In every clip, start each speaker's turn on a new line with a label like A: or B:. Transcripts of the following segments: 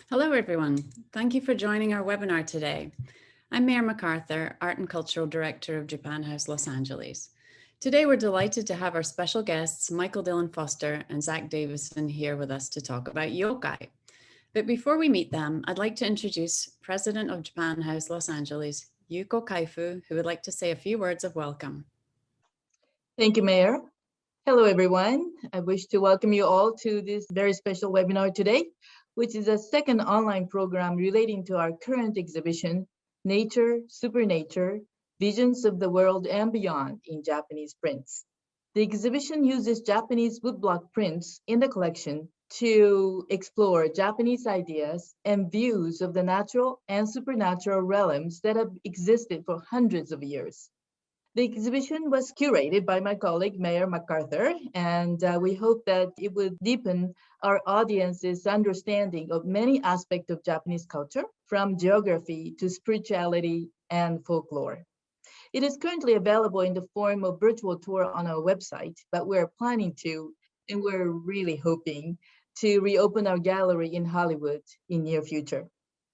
A: Hello, everyone. Thank you for joining our webinar today. I'm Mayor MacArthur, Art and Cultural Director of Japan House Los Angeles. Today, we're delighted to have our special guests, Michael Dillon Foster and Zack Davisson, here with us to talk about yokai. But before we meet them, I'd like to introduce President of Japan House Los Angeles, Yuko Kaifu, who would like to say a few words of welcome.
B: Thank you, Mayor. Hello, everyone. I wish to welcome you all to this very special webinar today, which is a second online program relating to our current exhibition, Nature, Supernature, Visions of the World and Beyond in Japanese Prints. The exhibition uses Japanese woodblock prints in the collection to explore Japanese ideas and views of the natural and supernatural realms that have existed for hundreds of years. The exhibition was curated by my colleague, Mayor MacArthur, and we hope that it will deepen our audience's understanding of many aspects of Japanese culture, from geography to spirituality and folklore. It is currently available in the form of virtual tour on our website, but we're planning to, and we're really hoping to reopen our gallery in Hollywood in near future.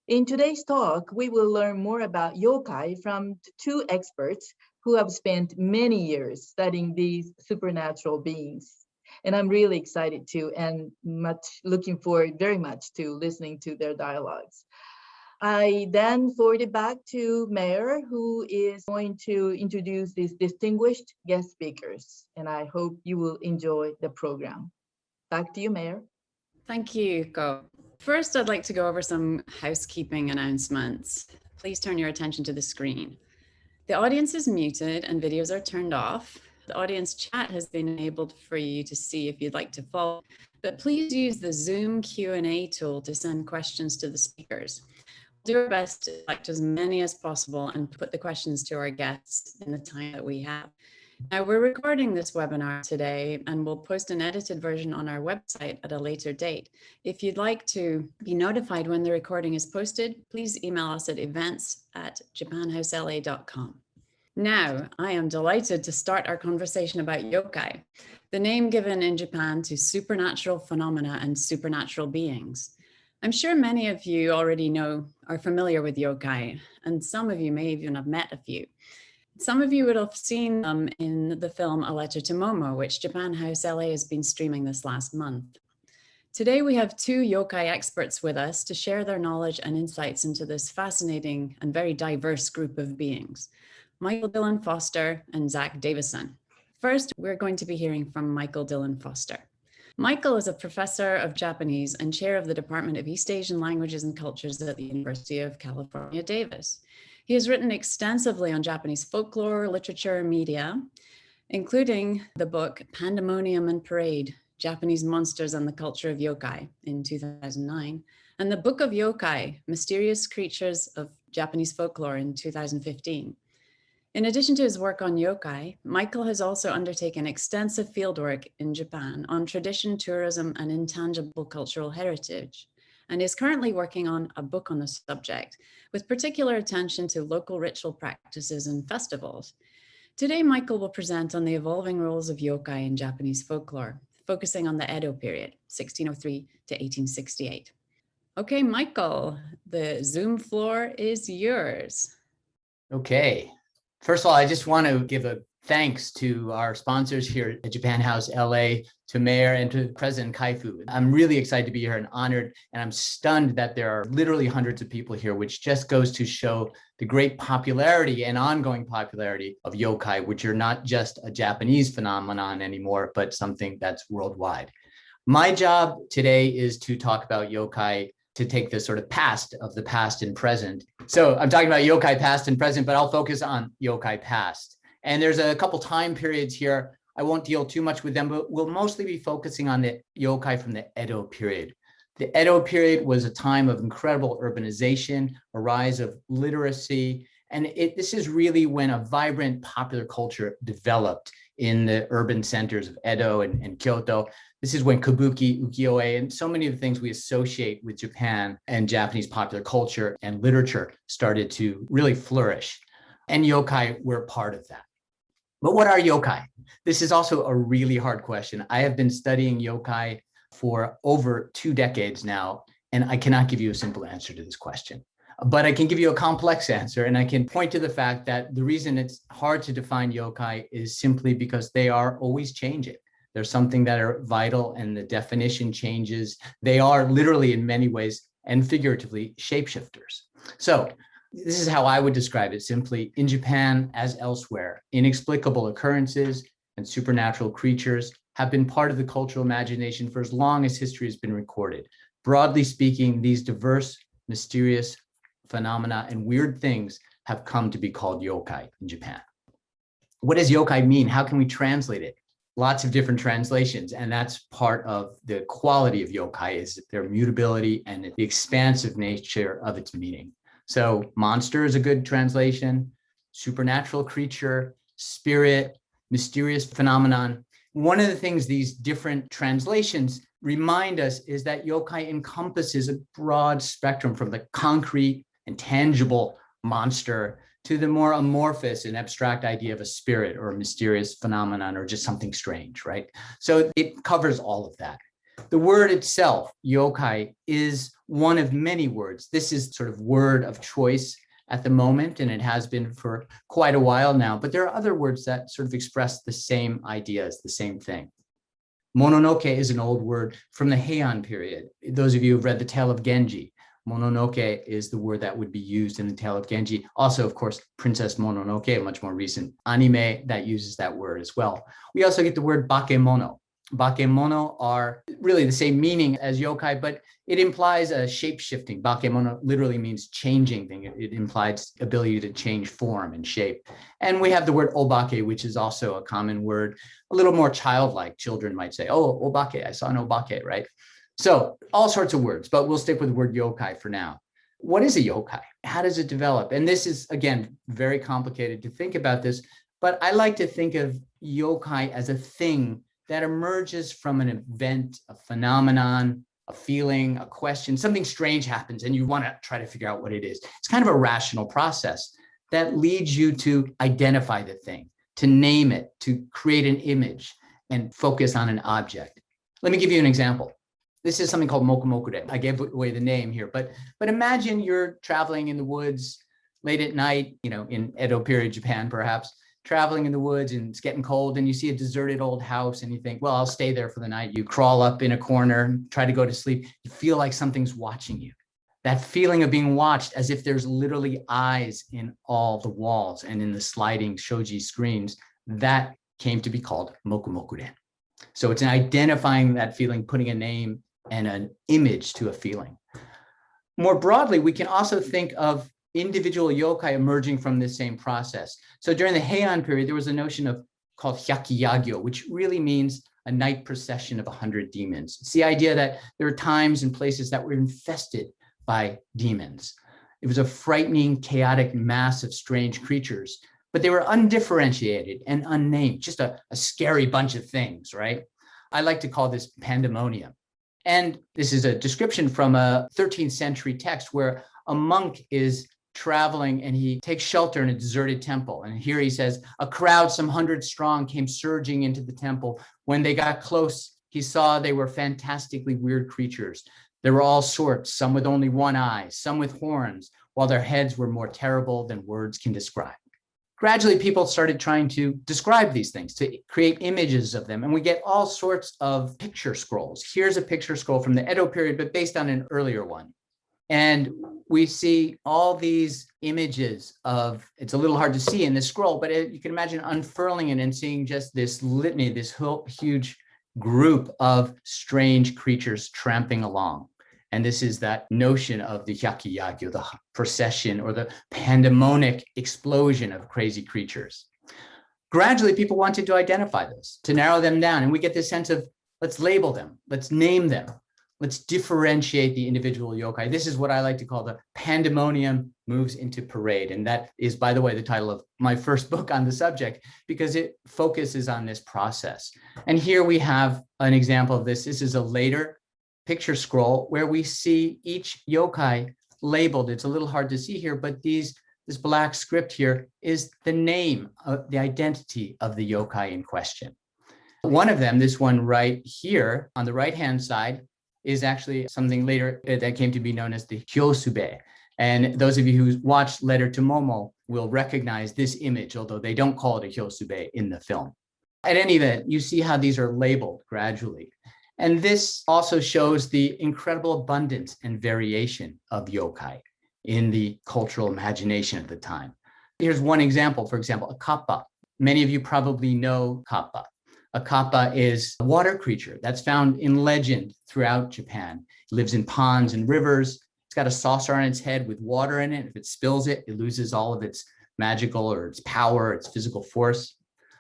B: In today's talk, we will learn more about yokai from two experts who have spent many years studying these supernatural beings. And I'm really excited to and looking forward very much to listening to their dialogues. I then forward it back to Mayor, who is going to introduce these distinguished guest speakers. And I hope you will enjoy the program. Back to you, Mayor.
A: Thank you, Yuko. First, I'd like to go over some housekeeping announcements. Please turn your attention to the screen. The audience is muted and videos are turned off. The audience chat has been enabled for you to see if you'd like to follow, but please use the Zoom Q&A tool to send questions to the speakers. We'll do our best to select as many as possible and put the questions to our guests in the time that we have. Now, we're recording this webinar today and we'll post an edited version on our website at a later date. If you'd like to be notified when the recording is posted, please email us at events@japanhousela.com. Now, I am delighted to start our conversation about yokai, the name given in Japan to supernatural phenomena and supernatural beings. I'm sure many of you already are familiar with yokai, and some of you may even have met a few. Some of you would have seen them in the film A Letter to Momo, which Japan House LA has been streaming this last month. Today, we have two yokai experts with us to share their knowledge and insights into this fascinating and very diverse group of beings, Michael Dillon Foster and Zack Davisson. First, we're going to be hearing from Michael Dillon Foster. Michael is a professor of Japanese and chair of the Department of East Asian Languages and Cultures at the University of California, Davis. He has written extensively on Japanese folklore, literature, and media, including the book Pandemonium and Parade, Japanese Monsters and the Culture of Yokai in 2009, and the Book of Yokai, Mysterious Creatures of Japanese Folklore in 2015. In addition to his work on yokai, Michael has also undertaken extensive fieldwork in Japan on tradition, tourism, and intangible cultural heritage, and is currently working on a book on the subject, with particular attention to local ritual practices and festivals. Today, Michael will present on the evolving roles of yokai in Japanese folklore, focusing on the Edo period, 1603 to 1868. Okay, Michael, the Zoom floor is yours.
C: Okay. First of all, I just want to give a thanks to our sponsors here at Japan House LA, to Mayor and to President Kaifu. I'm really excited to be here and honored, and I'm stunned that there are literally hundreds of people here, which just goes to show the great popularity and ongoing popularity of yokai, which are not just a Japanese phenomenon anymore, but something that's worldwide. My job today is to talk about yokai, to take the sort of past of the past and present. So I'm talking about yokai past and present, but I'll focus on yokai past. And there's a couple time periods here. I won't deal too much with them, but we'll mostly be focusing on the yokai from the Edo period. The Edo period was a time of incredible urbanization, a rise of literacy, and this is really when a vibrant popular culture developed in the urban centers of Edo and Kyoto. This is when kabuki, ukiyo-e, and so many of the things we associate with Japan and Japanese popular culture and literature started to really flourish. And yokai were part of that. But what are yokai? This is also a really hard question. I have been studying yokai for over 2 decades now, And I cannot give you a simple answer to this question, but I can give you a complex answer. And I can point to the fact that the reason it's hard to define yokai is simply because they are always changing. There's something that are vital and the definition changes. They are literally in many ways and figuratively shapeshifters. So this is how I would describe it simply. In Japan, as elsewhere, inexplicable occurrences and supernatural creatures have been part of the cultural imagination for as long as history has been recorded. Broadly speaking, these diverse, mysterious phenomena and weird things have come to be called yokai in Japan. What does yokai mean? How can we translate it? Lots of different translations, and that's part of the quality of yokai is their mutability and the expansive nature of its meaning. So monster is a good translation, supernatural creature, spirit, mysterious phenomenon. One of the things these different translations remind us is that yokai encompasses a broad spectrum from the concrete and tangible monster to the more amorphous and abstract idea of a spirit or a mysterious phenomenon or just something strange, right? So it covers all of that. The word itself, yokai, is one of many words. This is sort of word of choice at the moment, and it has been for quite a while now, but there are other words that sort of express the same ideas, the same thing. Mononoke is an old word from the Heian period. Those of you who've read the Tale of Genji, Mononoke is the word that would be used in the Tale of Genji. Also, of course, Princess Mononoke, a much more recent anime that uses that word as well. We also get the word bakemono. Bakemono are really the same meaning as yokai, but it implies a shape-shifting. Bakemono literally means changing thing. It implies ability to change form and shape. And we have the word obake, which is also a common word, a little more childlike. Children might say, oh, obake, I saw an obake, right? So all sorts of words, but we'll stick with the word yokai for now. What is a yokai? How does it develop? And this is, again, very complicated to think about this, but I like to think of yokai as a thing that emerges from an event, a phenomenon, a feeling, a question, something strange happens and you want to try to figure out what it is. It's kind of a rational process that leads you to identify the thing, to name it, to create an image and focus on an object. Let me give you an example. This is something called Mokumokude. I gave away the name here, but imagine you're traveling in the woods late at night, in Edo period Japan, perhaps, traveling in the woods and it's getting cold and you see a deserted old house and you think, well, I'll stay there for the night. You crawl up in a corner, try to go to sleep. You feel like something's watching you. That feeling of being watched as if there's literally eyes in all the walls and in the sliding shoji screens, that came to be called Mokumokude. So it's an identifying that feeling, putting a name and an image to a feeling. More broadly, we can also think of individual yokai emerging from this same process. So during the Heian period, there was a notion called hyakiyagyo, which really means a night procession of 100 demons. It's the idea that there are times and places that were infested by demons. It was a frightening, chaotic mass of strange creatures, but they were undifferentiated and unnamed, just a scary bunch of things, right? I like to call this pandemonium. And this is a description from a 13th century text where a monk is traveling and he takes shelter in a deserted temple. And here he says, a crowd some 100 strong came surging into the temple. When they got close, he saw they were fantastically weird creatures. There were all sorts, some with only one eye, some with horns, while their heads were more terrible than words can describe. Gradually, people started trying to describe these things, to create images of them. And we get all sorts of picture scrolls. Here's a picture scroll from the Edo period, but based on an earlier one. And we see all these images of, it's a little hard to see in this scroll, but you can imagine unfurling it and seeing just this litany, this huge group of strange creatures tramping along. And this is that notion of the hyakiyagyo, the procession or the pandemonic explosion of crazy creatures. Gradually, people wanted to identify this, to narrow them down. And we get this sense of, let's label them, let's name them, let's differentiate the individual yokai. This is what I like to call the pandemonium moves into parade. And that is, by the way, the title of my first book on the subject, because it focuses on this process. And here we have an example of this. This is a later picture scroll where we see each yokai labeled. It's a little hard to see here, but this black script here is the name, the identity of the yokai in question. One of them, this one right here on the right-hand side, is actually something later that came to be known as the Hyosube. And those of you who watched Letter to Momo will recognize this image, although they don't call it a Hyosube in the film. At any event, you see how these are labeled gradually. And this also shows the incredible abundance and variation of yokai in the cultural imagination of the time. Here's one example, for example, a kappa. Many of you probably know kappa. A kappa is a water creature that's found in legend throughout Japan. It lives in ponds and rivers. It's got a saucer on its head with water in it. If it spills it, it loses all of its magical or its power, its physical force.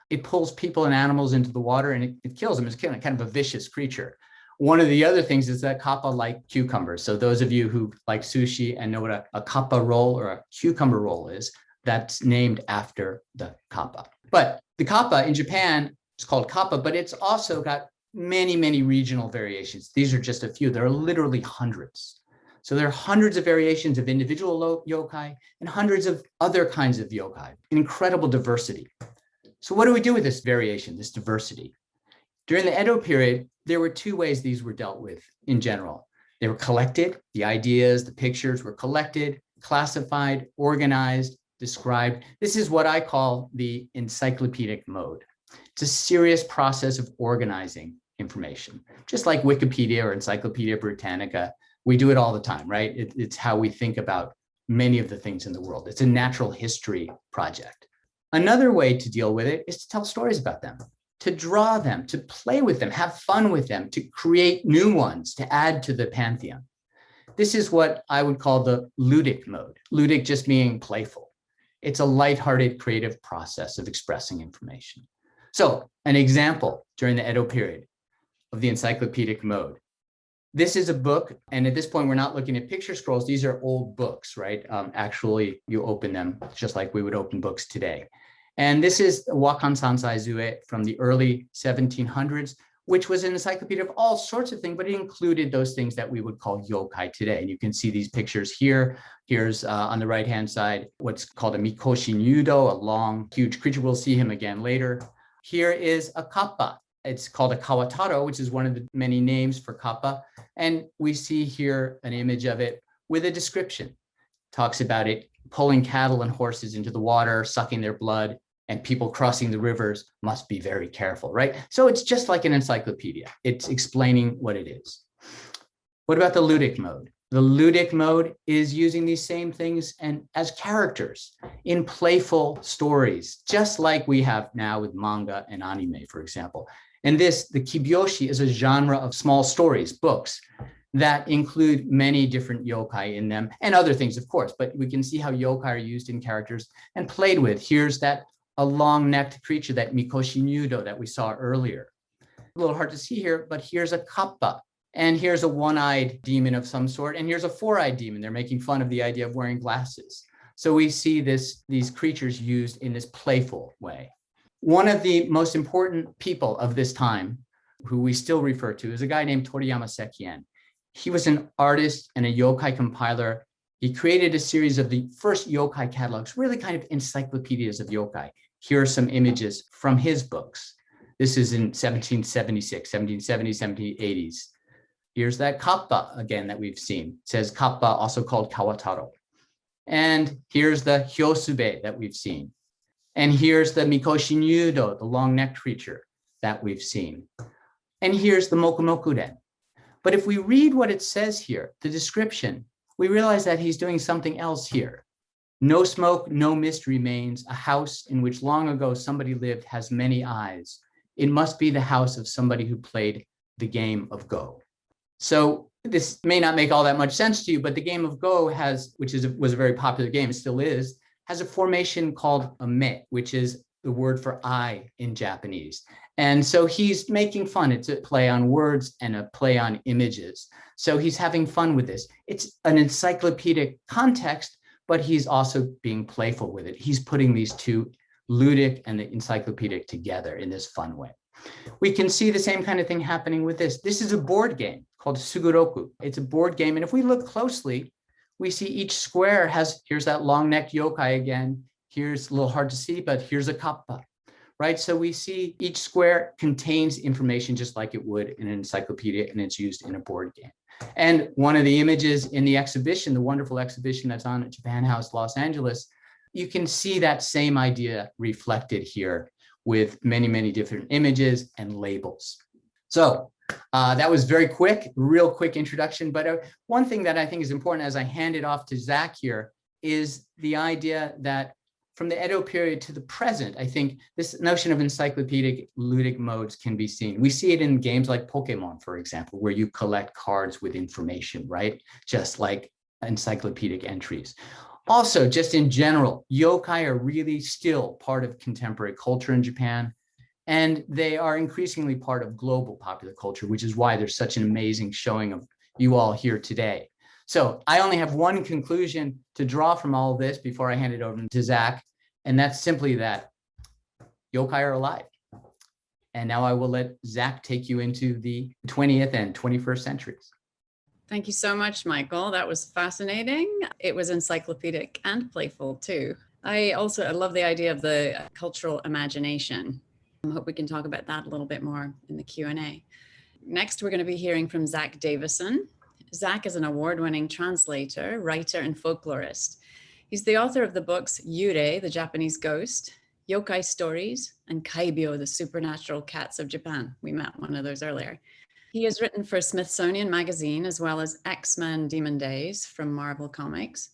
C: It pulls people and animals into the water and it kills them. It's kind of a vicious creature. One of the other things is that kappa like cucumbers. So those of you who like sushi and know what a kappa roll or a cucumber roll is, that's named after the kappa. But the kappa in Japan is called kappa, but it's also got many, many regional variations. These are just a few. There are literally hundreds. So there are hundreds of variations of individual yokai and hundreds of other kinds of yokai, an incredible diversity. So what do we do with this variation, this diversity? During the Edo period, there were two ways these were dealt with in general. They were collected, the ideas, the pictures were collected, classified, organized, described. This is what I call the encyclopedic mode. It's a serious process of organizing information, just like Wikipedia or Encyclopedia Britannica. We do it all the time, right? It's how we think about many of the things in the world. It's a natural history project. Another way to deal with it is to tell stories about them, to draw them, to play with them, have fun with them, to create new ones, to add to the pantheon. This is what I would call the ludic mode. Ludic just meaning playful. It's a lighthearted, creative process of expressing information. So an example during the Edo period of the encyclopedic mode. This is a book, and at this point, we're not looking at picture scrolls. These are old books, right? Actually, you open them just like we would open books today. And this is Wakan Sansai Zue from the early 1700s, which was an encyclopedia of all sorts of things, but it included those things that we would call yokai today. And you can see these pictures here. Here's on the right-hand side, what's called a Mikoshi Nyudo, a long, huge creature. We'll see him again later. Here is a kappa. It's called a Kawataro, which is one of the many names for kappa. And we see here an image of it with a description. Talks about it pulling cattle and horses into the water, sucking their blood, and people crossing the rivers must be very careful, right? So it's just like an encyclopedia. It's explaining what it is. What about the ludic mode? The ludic mode is using these same things and as characters in playful stories, just like we have now with manga and anime, for example. And this, the kibyoshi, is a genre of small stories, books, that include many different yokai in them and other things, of course, but we can see how yokai are used in characters and played with. Here's that a long-necked creature, that Mikoshi Nyudo that we saw earlier. A little hard to see here, but here's a kappa. And here's a one-eyed demon of some sort. And here's a four-eyed demon. They're making fun of the idea of wearing glasses. So we see these creatures used in this playful way. One of the most important people of this time, who we still refer to, is a guy named Toriyama Sekien. He was an artist and a yokai compiler. He created a series of the first yokai catalogs, really kind of encyclopedias of yokai. Here are some images from his books. This is in 1776, 1770s, 1780s. Here's that kappa again that we've seen. It says kappa, also called Kawataro. And here's the Hyosube that we've seen. And here's the Mikoshi Nyudo, the long-necked creature that we've seen. And here's the Mokumokuden. But if we read what it says here, the description, we realize that he's doing something else here. No smoke, no mist remains. A house in which long ago somebody lived has many eyes. It must be the house of somebody who played the game of Go. So this may not make all that much sense to you, but the game of Go has, was a very popular game, it still is, has a formation called a me, which is the word for eye in Japanese. And so he's making fun. It's a play on words and a play on images. So he's having fun with this. It's an encyclopedic context, but he's also being playful with it. He's putting these two, ludic and the encyclopedic, together in this fun way. We can see the same kind of thing happening with this. This is a board game called Suguroku. It's a board game. And if we look closely, we see each square has, here's that long-necked yokai again. Here's a little hard to see, but here's a kappa, right? So we see each square contains information just like it would in an encyclopedia, and it's used in a board game. And one of the images in the exhibition, the wonderful exhibition that's on at Japan House Los Angeles, you can see that same idea reflected here with many, many different images and labels. So that was very quick, real quick introduction. But one thing that I think is important as I hand it off to Zack here is the idea that from the Edo period to the present, I think this notion of encyclopedic ludic modes can be seen. We see it in games like Pokemon, for example, where you collect cards with information, right? Just like encyclopedic entries. Also, just in general, yokai are really still part of contemporary culture in Japan, and they are increasingly part of global popular culture, which is why there's such an amazing showing of you all here today. So I only have one conclusion to draw from all of this before I hand it over to Zack, and that's simply that yokai are alive. And now I will let Zack take you into the 20th and 21st centuries.
A: Thank you so much, Michael. That was fascinating. It was encyclopedic and playful too. I love the idea of the cultural imagination. I hope we can talk about that a little bit more in the Q&A. Next, we're going to be hearing from Zack Davisson. Zack is an award-winning translator, writer, and folklorist. He's the author of the books Yurei, the Japanese Ghost, Yokai Stories, and Kaibyo, the Supernatural Cats of Japan. We met one of those earlier. He has written for Smithsonian Magazine, as well as X-Men Demon Days from Marvel Comics.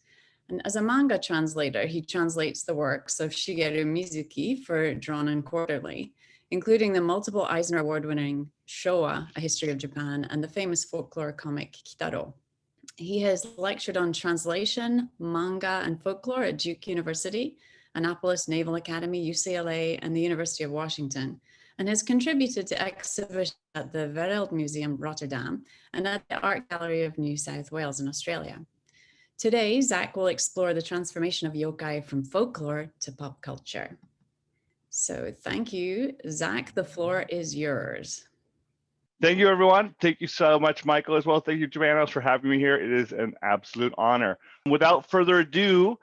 A: And as a manga translator, he translates the works of Shigeru Mizuki for Drawn and Quarterly, including the multiple Eisner Award-winning Showa, A History of Japan, and the famous folklore comic Kitaro. He has lectured on translation, manga, and folklore at Duke University, Annapolis Naval Academy, UCLA, and the University of Washington, and has contributed to exhibitions at the Wereld Museum, Rotterdam, and at the Art Gallery of New South Wales in Australia. Today, Zack will explore the transformation of yokai from folklore to pop culture. So thank you, Zack. The floor is yours.
D: Thank you, everyone. Thank you so much, Michael, as well. Thank you, Japan House, for having me here. It is an absolute honor. Without further ado,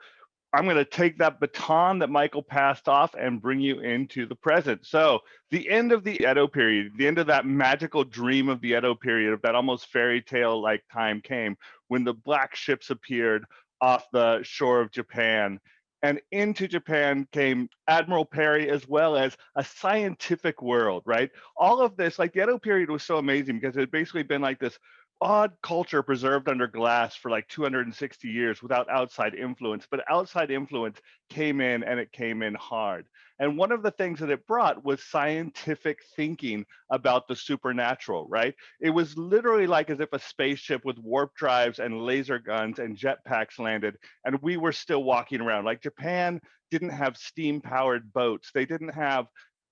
D: I'm going to take that baton that Michael passed off and bring you into the present. So the end of the Edo period, the end of that magical dream of the Edo period, of that almost fairy tale-like time came when the black ships appeared off the shore of Japan. And into Japan came Admiral Perry, as well as a scientific world, right? All of this, like the Edo period was so amazing because it had basically been like this odd culture preserved under glass for like 260 years without outside influence, but outside influence came in, and it came in hard. And one of the things that it brought was scientific thinking about the supernatural, right? It was literally like as if a spaceship with warp drives and laser guns and jetpacks landed, and we were still walking around. Like Japan didn't have steam-powered boats. They didn't have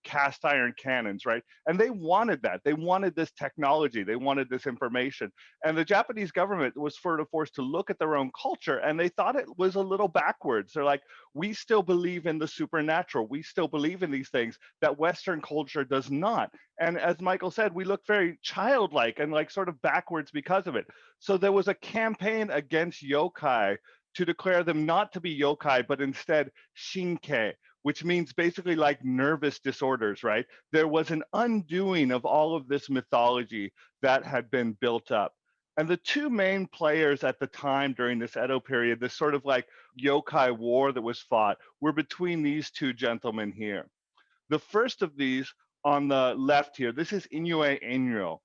D: cast iron cannons, right? And they wanted that. They wanted this technology. They wanted this information. And the Japanese government was sort of forced to look at their own culture, and they thought it was a little backwards. They're like, we still believe in the supernatural. We still believe in these things that Western culture does not. And as Michael said, we look very childlike and like sort of backwards because of it. So there was a campaign against yokai to declare them not to be yokai, but instead shinkei, which means basically like nervous disorders, right? There was an undoing of all of this mythology that had been built up. And the two main players at the time during this Edo period, this sort of like yokai war that was fought, were between these two gentlemen here. The first of these on the left here, this is Inoue Enryo.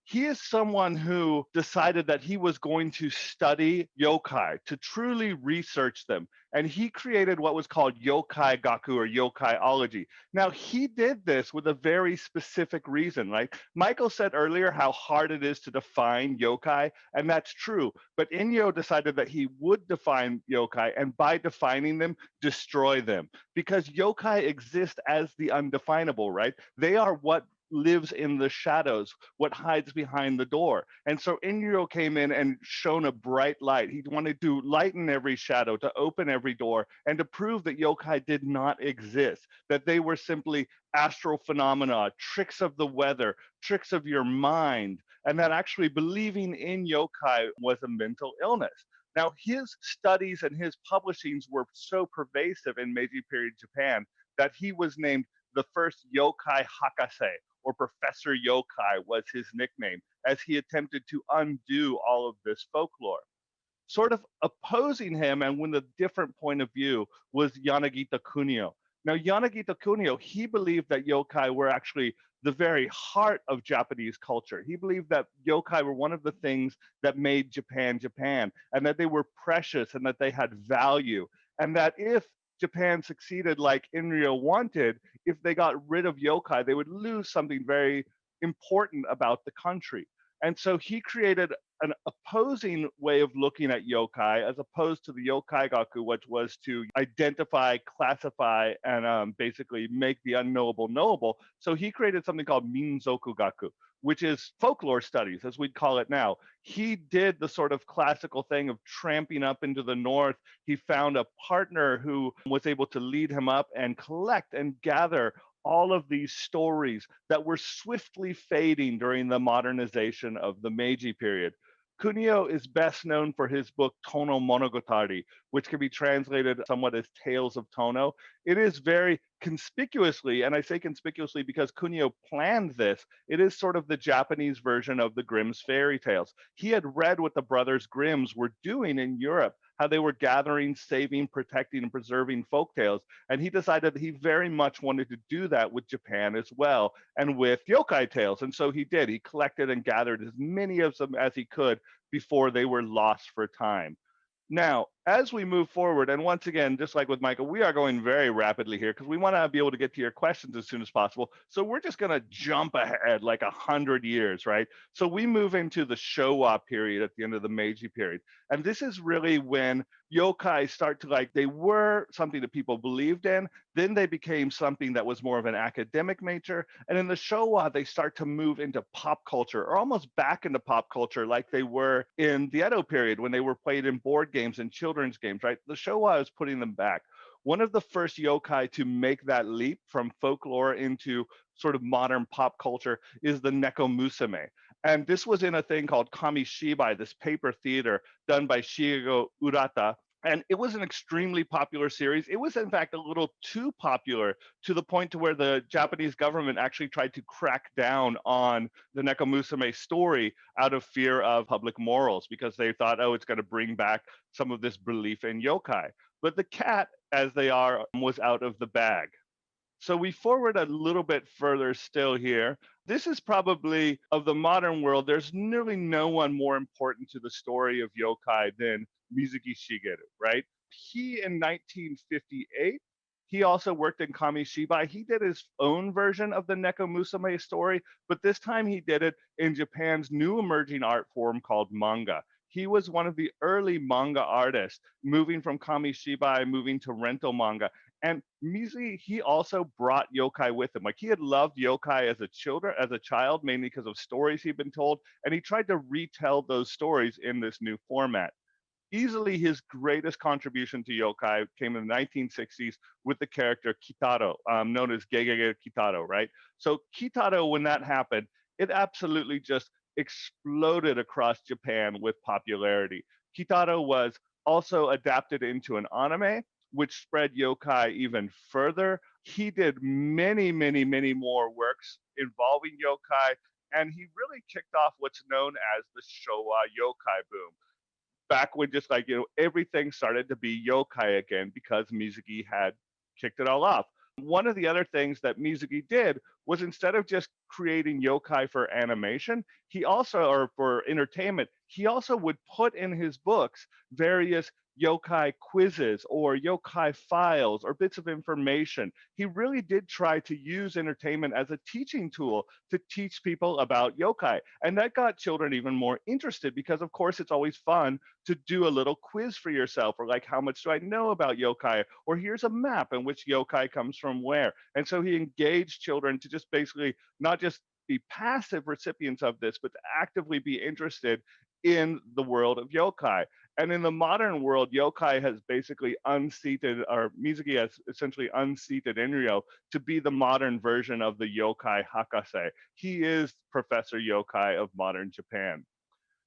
D: He is someone who decided that he was going to study yokai, to truly research them. And he created what was called Yokai Gaku, or Yokaiology. Now, he did this with a very specific reason, right? Michael said earlier how hard it is to define yokai, and that's true. But Enryo decided that he would define yokai, and by defining them, destroy them. Because yokai exist as the undefinable, right? They are what lives in the shadows, what hides behind the door. And so Enryo came in and shone a bright light. He wanted to lighten every shadow, to open every door, and to prove that yokai did not exist, that they were simply astral phenomena, tricks of the weather, tricks of your mind, and that actually believing in yokai was a mental illness. Now, his studies and his publishings were so pervasive in Meiji period Japan that he was named the first yokai hakase, or Professor Yokai was his nickname, as he attempted to undo all of this folklore. Sort of opposing him and with a different point of view was Yanagita Kunio. Now, Yanagita Kunio, he believed that yokai were actually the very heart of Japanese culture. He believed that yokai were one of the things that made Japan Japan, and that they were precious and that they had value, and that if Japan succeeded like Inryo wanted, if they got rid of yokai, they would lose something very important about the country. And so he created an opposing way of looking at yokai as opposed to the yokai gaku, which was to identify, classify, and basically make the unknowable knowable. So he created something called Minsokugaku, which is folklore studies, as we'd call it now. He did the sort of classical thing of tramping up into the north. He found a partner who was able to lead him up and collect and gather all of these stories that were swiftly fading during the modernization of the Meiji period. Kunio is best known for his book Tono Monogatari, which can be translated somewhat as Tales of Tono. It is very conspicuously, and I say conspicuously because Kunio planned this, it is sort of the Japanese version of the Grimm's fairy tales. He had read what the brothers Grimms were doing in Europe, how they were gathering, saving, protecting, and preserving folk tales. And he decided that he very much wanted to do that with Japan as well, and with yokai tales. And so he did. He collected and gathered as many of them as he could before they were lost for time. Now, as we move forward, and once again, just like with Michael, we are going very rapidly here because we want to be able to get to your questions as soon as possible. So we're just going to jump ahead like 100 years, right? So we move into the Showa period at the end of the Meiji period. And this is really when yokai start to they were something that people believed in. Then they became something that was more of an academic nature. And in the Showa, they start to move into pop culture, or almost back into pop culture like they were in the Edo period when they were played in board games and children's games, right? The Showa is putting them back. One of the first yokai to make that leap from folklore into sort of modern pop culture is the Neko Musume. And this was in a thing called Kamishibai, this paper theater done by Shigeru Urata. And it was an extremely popular series. It was, in fact, a little too popular to the point to where the Japanese government actually tried to crack down on the Neko Musume story out of fear of public morals, because they thought, oh, it's going to bring back some of this belief in yokai. But the cat, as they are, was out of the bag. So we forward a little bit further still here. This is probably, of the modern world, there's nearly no one more important to the story of yokai than Mizuki Shigeru, right? He, in 1958, he also worked in Kamishibai. He did his own version of the Neko Musume story, but this time he did it in Japan's new emerging art form called manga. He was one of the early manga artists, moving from Kamishibai, moving to rental manga. And Mizuki, he also brought yokai with him. Like, he had loved yokai as a child, mainly because of stories he'd been told, and he tried to retell those stories in this new format. Easily his greatest contribution to yokai came in the 1960s with the character Kitaro, known as Gegege Kitaro, right? So Kitaro, when that happened, it absolutely just exploded across Japan with popularity. Kitaro was also adapted into an anime, which spread yokai even further. He did many, many, many more works involving yokai, and he really kicked off what's known as the Showa yokai boom. Back when just everything started to be yokai again because Mizuki had kicked it all off. One of the other things that Mizuki did was, instead of just creating yokai for animation, or for entertainment, he also would put in his books various yokai quizzes or yokai files or bits of information. He really did try to use entertainment as a teaching tool to teach people about yokai. And that got children even more interested because, of course, it's always fun to do a little quiz for yourself, or like, how much do I know about yokai? Or here's a map in which yokai comes from where. And so he engaged children to just basically not just be passive recipients of this, but to actively be interested in the world of yokai. And in the modern world, yokai has basically unseated, or Mizuki has essentially unseated Inryo to be the modern version of the yokai hakase. He is Professor Yokai of modern Japan.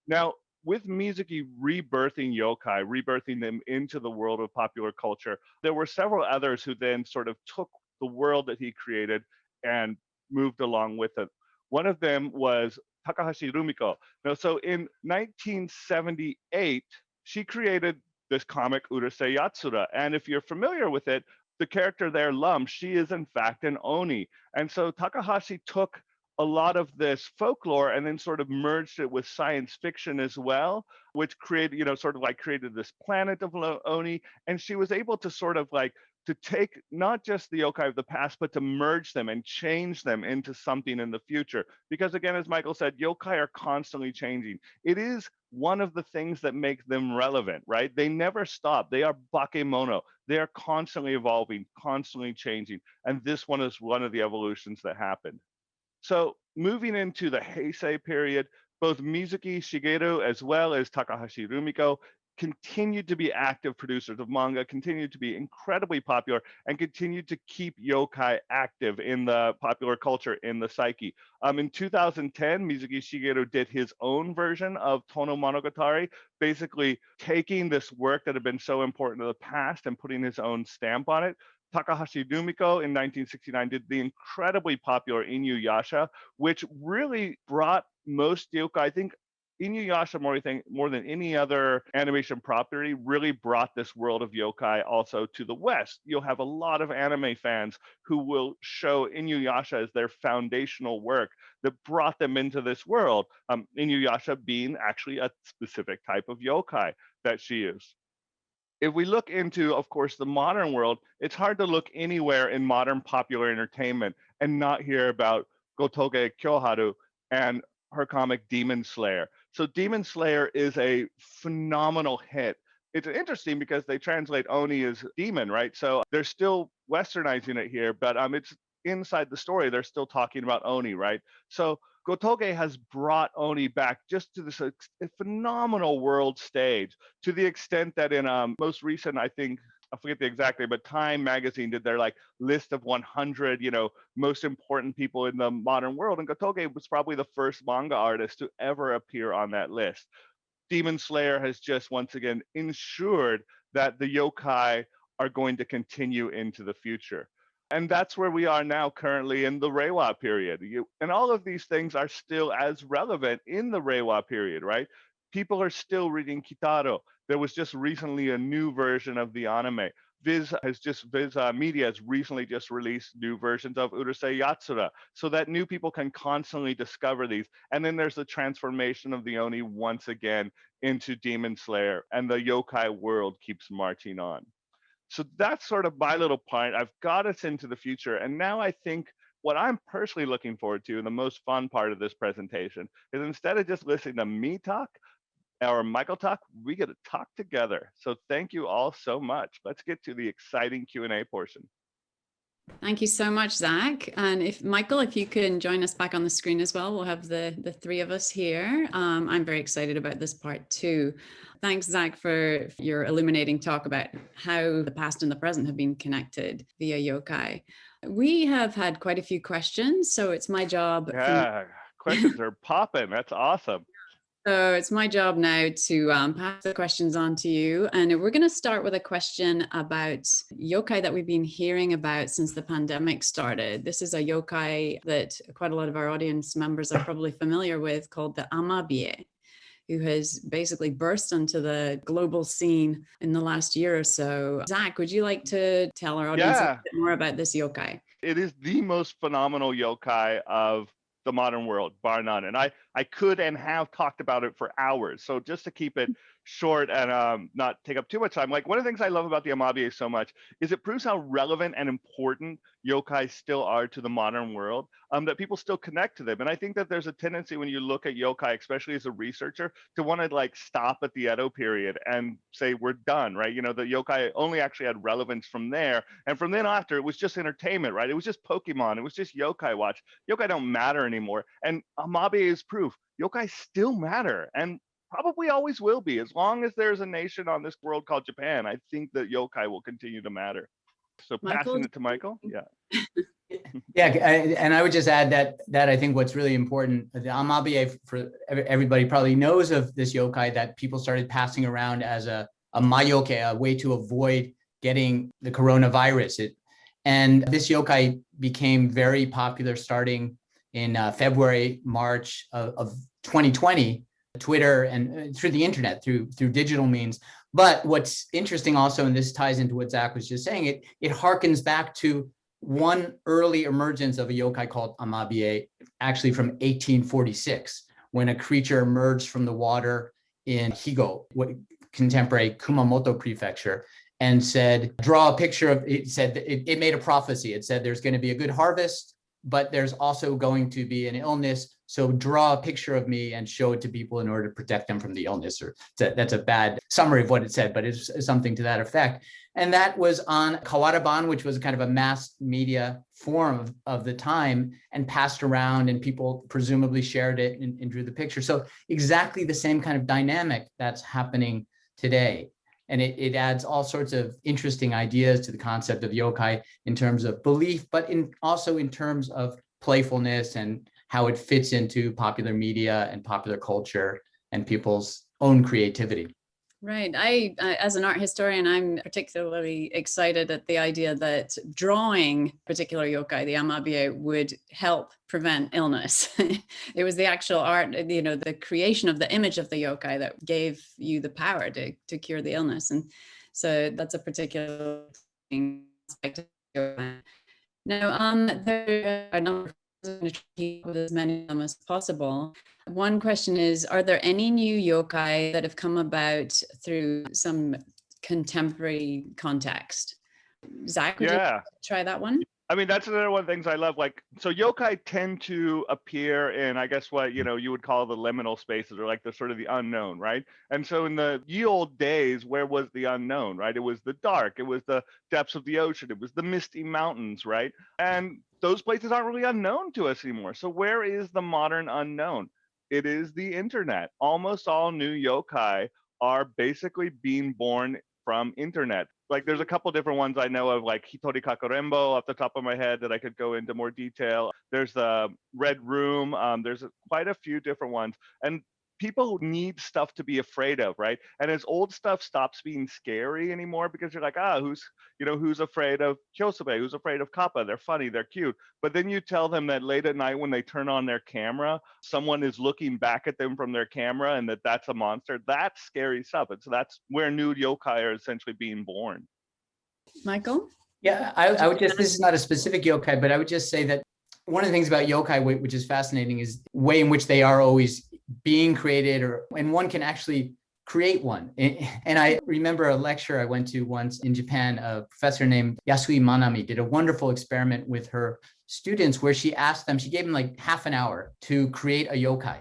D: Now, with Mizuki rebirthing yokai, rebirthing them into the world of popular culture, there were several others who then sort of took the world that he created and moved along with it. One of them was Takahashi Rumiko. Now, so in 1978, she created this comic Urusei Yatsura. And if you're familiar with it, the character there, Lum, she is in fact an Oni. And so Takahashi took a lot of this folklore and then sort of merged it with science fiction as well, which created, sort of like created this planet of Oni. And she was able to sort of like to take not just the yokai of the past, but to merge them and change them into something in the future. Because again, as Michael said, yokai are constantly changing. It is one of the things that make them relevant, right? They never stop. They are bakemono. They are constantly evolving, constantly changing. And this one is one of the evolutions that happened. So moving into the Heisei period, both Mizuki Shigeru as well as Takahashi Rumiko continued to be active producers of manga, continued to be incredibly popular, and continued to keep yokai active in the popular culture, in the psyche. In 2010, Mizuki Shigeru did his own version of Tono Monogatari, basically taking this work that had been so important to the past and putting his own stamp on it. Takahashi Rumiko in 1969 did the incredibly popular Inuyasha, which really brought most yokai, I think Inuyasha more than any other animation property really brought this world of yokai also to the West. You'll have a lot of anime fans who will show Inuyasha as their foundational work that brought them into this world. Inuyasha being actually a specific type of yokai that she is. If we look into, of course, the modern world, it's hard to look anywhere in modern popular entertainment and not hear about Gotoge Kyoharu and her comic Demon Slayer. So Demon Slayer is a phenomenal hit. It's interesting because they translate Oni as demon, right? So they're still westernizing it here, but it's inside the story, they're still talking about Oni, right? So Gotoge has brought Oni back just to this phenomenal world stage, to the extent that in most recent, I think, I forget the exact name, but Time magazine did their like list of 100, most important people in the modern world. And Gotoge was probably the first manga artist to ever appear on that list. Demon Slayer has just once again ensured that the yokai are going to continue into the future. And that's where we are now currently in the Reiwa period. And all of these things are still as relevant in the Reiwa period, right? People are still reading Kitaro. There was just recently a new version of the anime. Viz Media has recently just released new versions of Urusei Yatsura so that new people can constantly discover these. And then there's the transformation of the Oni once again into Demon Slayer, and the yokai world keeps marching on. So that's sort of my little part. I've got us into the future. And now I think what I'm personally looking forward to, and the most fun part of this presentation, is instead of just listening to me talk or Michael talk, we get to talk together. So thank you all so much. Let's get to the exciting Q&A portion.
A: Thank you so much, Zach. And if Michael, if you can join us back on the screen as well, we'll have the three of us here. I'm very excited about this part too. Thanks, Zach, for your illuminating talk about how the past and the present have been connected via yokai. We have had quite a few questions, so it's my job.
D: Yeah, questions are popping. That's awesome.
A: So it's my job now to pass the questions on to you. And we're going to start with a question about yokai that we've been hearing about since the pandemic started. This is a yokai that quite a lot of our audience members are probably familiar with, called the Amabie, who has basically burst onto the global scene in the last year or so. Zach, would you like to tell our audience a bit more about this yokai?
D: It is the most phenomenal yokai of the modern world, bar none. And I could and have talked about it for hours. So just to keep it short and not take up too much time, like one of the things I love about the Amabie so much is it proves how relevant and important yokai still are to the modern world, that people still connect to them. And I think that there's a tendency when you look at yokai, especially as a researcher, to want to like stop at the Edo period and say we're done, right? The yokai only actually had relevance from there. And from then after, it was just entertainment, right? It was just Pokemon. It was just yokai watch. Yokai don't matter anymore. And Amabie is proof. Yokai still matter. And probably always will be. As long as there's a nation on this world called Japan, I think that yokai will continue to matter. So Michael, passing it to Michael. Yeah.
C: Yeah, and I would just add that I think what's really important, the Amabie, for everybody probably knows of this yokai that people started passing around as a mayoke, a way to avoid getting the coronavirus. And this yokai became very popular starting in February, March of 2020, Twitter and through the internet, through digital means. But what's interesting also, and this ties into what Zach was just saying, it harkens back to one early emergence of a yokai called amabie, actually from 1846, when a creature emerged from the water in Higo, what contemporary Kumamoto prefecture, and said, draw a picture of, it said, it made a prophecy. It said, there's going to be a good harvest, but there's also going to be an illness. So draw a picture of me and show it to people in order to protect them from the illness. Or that's a bad summary of what it said, but it's something to that effect. And that was on Kawataro, which was kind of a mass media form of the time, and passed around, and people presumably shared it and drew the picture. So exactly the same kind of dynamic that's happening today. And it adds all sorts of interesting ideas to the concept of yokai in terms of belief, but also in terms of playfulness and how it fits into popular media and popular culture and people's own creativity.
A: Right. I, as an art historian, I'm particularly excited at the idea that drawing particular yokai, the amabie, would help prevent illness. It was the actual art, you know, the creation of the image of the yokai that gave you the power to cure the illness. And so that's a particular aspect of yokai. Now, there are a number of to keep with as many of them as possible. One question is, are there any new yokai that have come about through some contemporary context? Zach, would you try that one?
D: I mean, that's another one of the things I love. Like, so yokai tend to appear in, I guess, what, you know, you would call the liminal spaces, or like the sort of the unknown, right? And so in the ye old days, where was the unknown, right? It was the dark, it was the depths of the ocean, it was the misty mountains, right? And those places aren't really unknown to us anymore. So where is the modern unknown? It is the internet. Almost all new yokai are basically being born from internet. Like, there's a couple different ones I know of, like Hitori Kakurembo off the top of my head that I could go into more detail. There's the Red Room. There's quite a few different ones. And people need stuff to be afraid of, right? And as old stuff stops being scary anymore, because you're like, who's afraid of Kyosobe? Who's afraid of Kappa? They're funny, they're cute. But then you tell them that late at night when they turn on their camera, someone is looking back at them from their camera, and that's a monster. That's scary stuff. And so that's where new yokai are essentially being born.
A: Michael?
C: Yeah, I would just, this is not a specific yokai, but I would just say that one of the things about yokai, which is fascinating, is the way in which they are always being created, and one can actually create one. And I remember a lecture I went to once in Japan. A professor named Yasui Manami did a wonderful experiment with her students where she gave them like half an hour to create a yokai.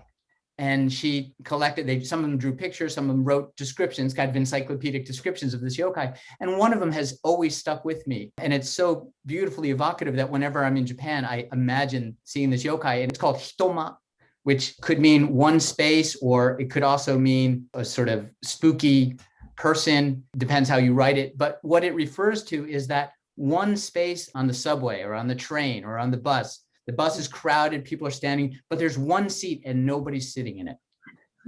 C: And she collected, some of them drew pictures, some of them wrote descriptions, kind of encyclopedic descriptions of this yokai. And one of them has always stuck with me. And it's so beautifully evocative that whenever I'm in Japan, I imagine seeing this yokai. And it's called hitoma, which could mean one space, or it could also mean a sort of spooky person, depends how you write it. But what it refers to is that one space on the subway or on the train or on the bus is crowded, people are standing, but there's one seat and nobody's sitting in it.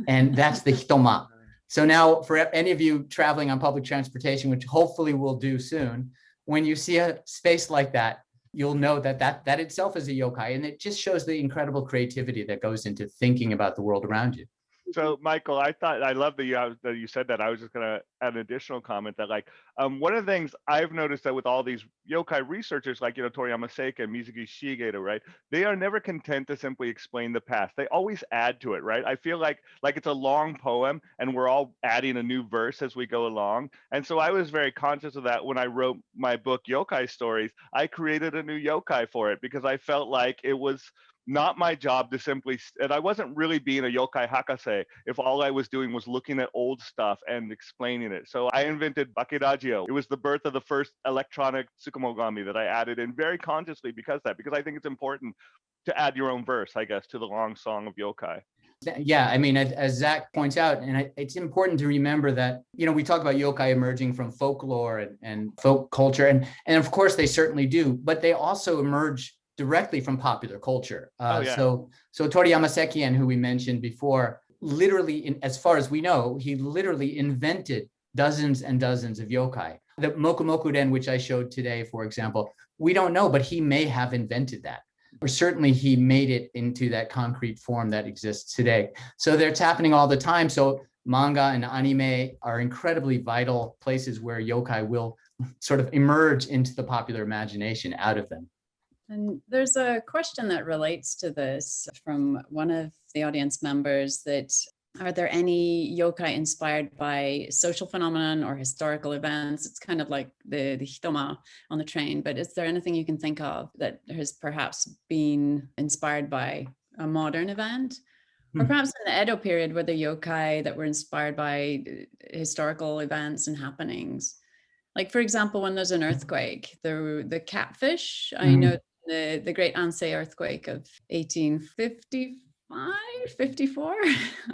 C: And that's the hitoma. So now for any of you traveling on public transportation, which hopefully we'll do soon, when you see a space like that, you'll know that itself is a yokai, and it just shows the incredible creativity that goes into thinking about the world around you.
D: So, Michael, I love that you said that. I was just going to add an additional comment that, like, one of the things I've noticed that with all these yokai researchers, like, Toriyama Seika and Mizuki Shigeru, right? They are never content to simply explain the past. They always add to it, right? I feel like it's a long poem, and we're all adding a new verse as we go along. And so I was very conscious of that when I wrote my book, Yokai Stories. I created a new yokai for it because I felt like it was not my job to simply, and I wasn't really being a yokai hakase if all I was doing was looking at old stuff and explaining it. So I invented Bakemono. It was the birth of the first electronic Tsukumogami that I added in very consciously because I think it's important to add your own verse, I guess, to the long song of yokai.
C: Yeah, I mean, as Zach points out, and it's important to remember that, we talk about yokai emerging from folklore and folk culture, and of course they certainly do, but they also emerge directly from popular culture. So Toriyama Seikien, who we mentioned before, literally, as far as we know, he literally invented dozens and dozens of yokai. The Mokumokuden, which I showed today, for example, we don't know, but he may have invented that. Or certainly he made it into that concrete form that exists today. So that's happening all the time. So manga and anime are incredibly vital places where yokai will sort of emerge into the popular imagination out of them.
A: And there's a question that relates to this from one of the audience members that are there any yokai inspired by social phenomenon or historical events? It's kind of like the hitoma on the train, but is there anything you can think of that has perhaps been inspired by a modern event? Or perhaps in the Edo period, were there yokai that were inspired by historical events and happenings? Like, for example, when there's an earthquake, the catfish, I know the Great Ansei earthquake of 1855, 54,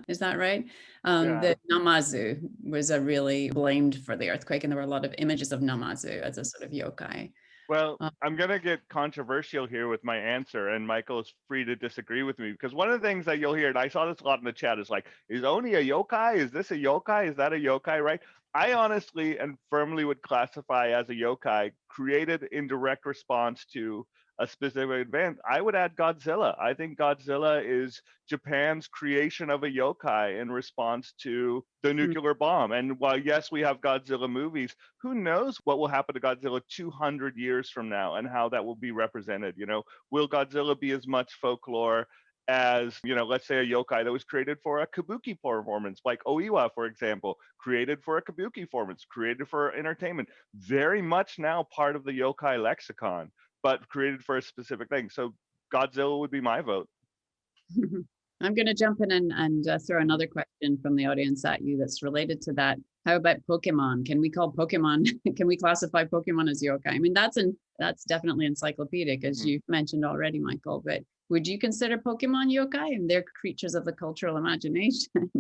A: is that right? The Namazu was a really blamed for the earthquake, and there were a lot of images of Namazu as a sort of yokai.
D: Well, I'm going to get controversial here with my answer, and Michael is free to disagree with me, because one of the things that you'll hear, and I saw this a lot in the chat, is like, is Oni a yokai? Is this a yokai? Is that a yokai, right? I honestly and firmly would classify as a yokai created in direct response to a specific event. I would add Godzilla. I think Godzilla is Japan's creation of a yokai in response to the nuclear bomb. And while, yes, we have Godzilla movies, who knows what will happen to Godzilla 200 years from now and how that will be represented? You know, will Godzilla be as much folklore as, you know, let's say a yokai that was created for a kabuki performance, like Oiwa, for example, created for a kabuki performance, created for entertainment, very much now part of the yokai lexicon, but created for a specific thing. So Godzilla would be my vote.
A: I'm going to jump in and throw another question from the audience at you that's related to that. How about Pokemon? Can we call Pokemon, can we classify Pokemon as yokai? I mean, that's definitely encyclopedic, as you've mentioned already, Michael, but would you consider Pokemon yokai? And they're creatures of the cultural imagination.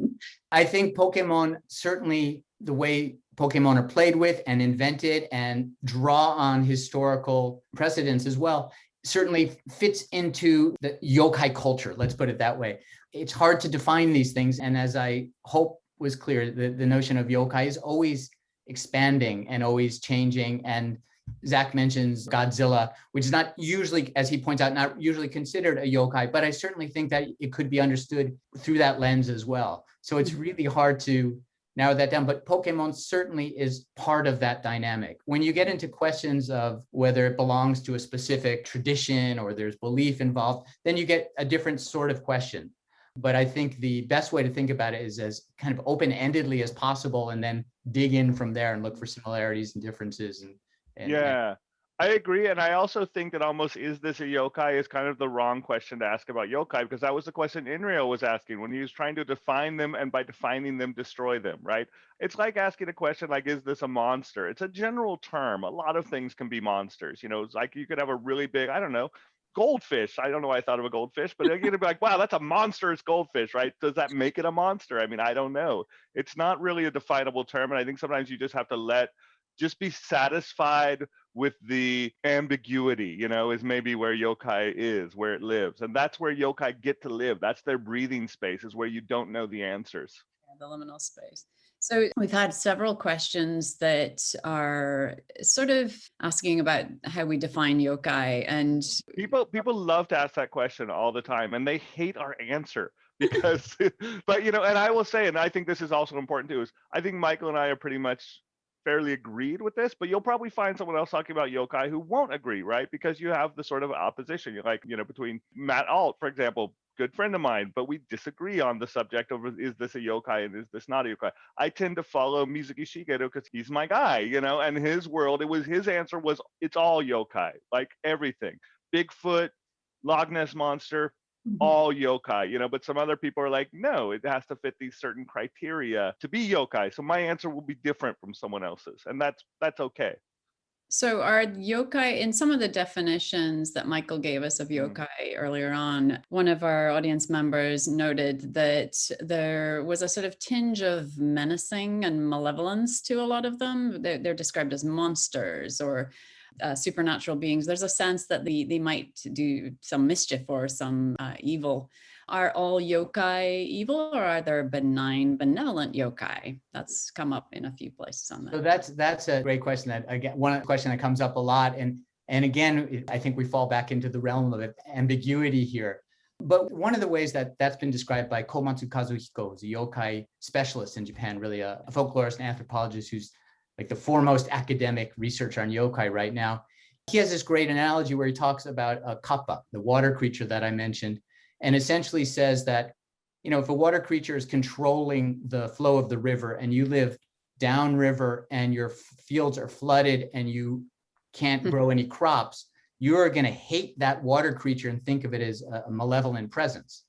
C: I think Pokemon, certainly the way Pokemon are played with and invented and draw on historical precedents as well, certainly fits into the yokai culture. Let's put it that way. It's hard to define these things. And as I hope was clear, the notion of yokai is always expanding and always changing. And Zack mentions Godzilla, which is not usually, as he points out, not usually considered a yokai, but I certainly think that it could be understood through that lens as well. So it's really hard to narrow that down, but Pokemon certainly is part of that dynamic. When you get into questions of whether it belongs to a specific tradition or there's belief involved, then you get a different sort of question. But I think the best way to think about it is as kind of open-endedly as possible, and then dig in from there and look for similarities and differences.
D: Yeah, I agree. And I also think that almost, is this a yokai, is kind of the wrong question to ask about yokai, because that was the question Inrio was asking when he was trying to define them, and by defining them, destroy them, right? It's like asking a question like, is this a monster? It's a general term. A lot of things can be monsters. You know, it's like you could have a really big, I don't know, goldfish. I don't know why I thought of a goldfish, but you're gonna be like, wow, that's a monstrous goldfish, right? Does that make it a monster? I mean, I don't know. It's not really a definable term. And I think sometimes you just have to just be satisfied with the ambiguity, you know, is maybe where yokai is, where it lives. And that's where yokai get to live. That's their breathing space, is where you don't know the answers.
A: Yeah, the liminal space. So we've had several questions that are sort of asking about how we define yokai, and
D: people love to ask that question all the time, and they hate our answer because, but you know, and I will say, and I think this is also important too, is I think Michael and I are pretty much fairly agreed with this, but you'll probably find someone else talking about yokai who won't agree, right? Because you have the sort of opposition. You're like, you know, between Matt Alt, for example, good friend of mine, but we disagree on the subject of, is this a yokai and is this not a yokai? I tend to follow Mizuki Shigeru because he's my guy, you know, and his world, his answer was, it's all yokai, like everything. Bigfoot, Loch Ness Monster, all yokai, you know, but some other people are like, no, it has to fit these certain criteria to be yokai. So my answer will be different from someone else's, and that's okay.
A: So are yokai, in some of the definitions that Michael gave us of yokai earlier on, one of our audience members noted that there was a sort of tinge of menacing and malevolence to a lot of them. They're described as monsters or supernatural beings. There's a sense that they might do some mischief or some evil. Are all yokai evil, or are there benign, benevolent yokai? That's come up in a few places on that.
C: So that's a great question. That again, one question that comes up a lot, and again, I think we fall back into the realm of ambiguity here. But one of the ways that that's been described by Komatsu Kazuhiko, who's a yokai specialist in Japan, really a folklorist and anthropologist who's like the foremost academic researcher on yokai right now. He has this great analogy where he talks about a kappa, the water creature that I mentioned, and essentially says that, if a water creature is controlling the flow of the river and you live downriver and your fields are flooded and you can't grow any crops, you're going to hate that water creature and think of it as a malevolent presence.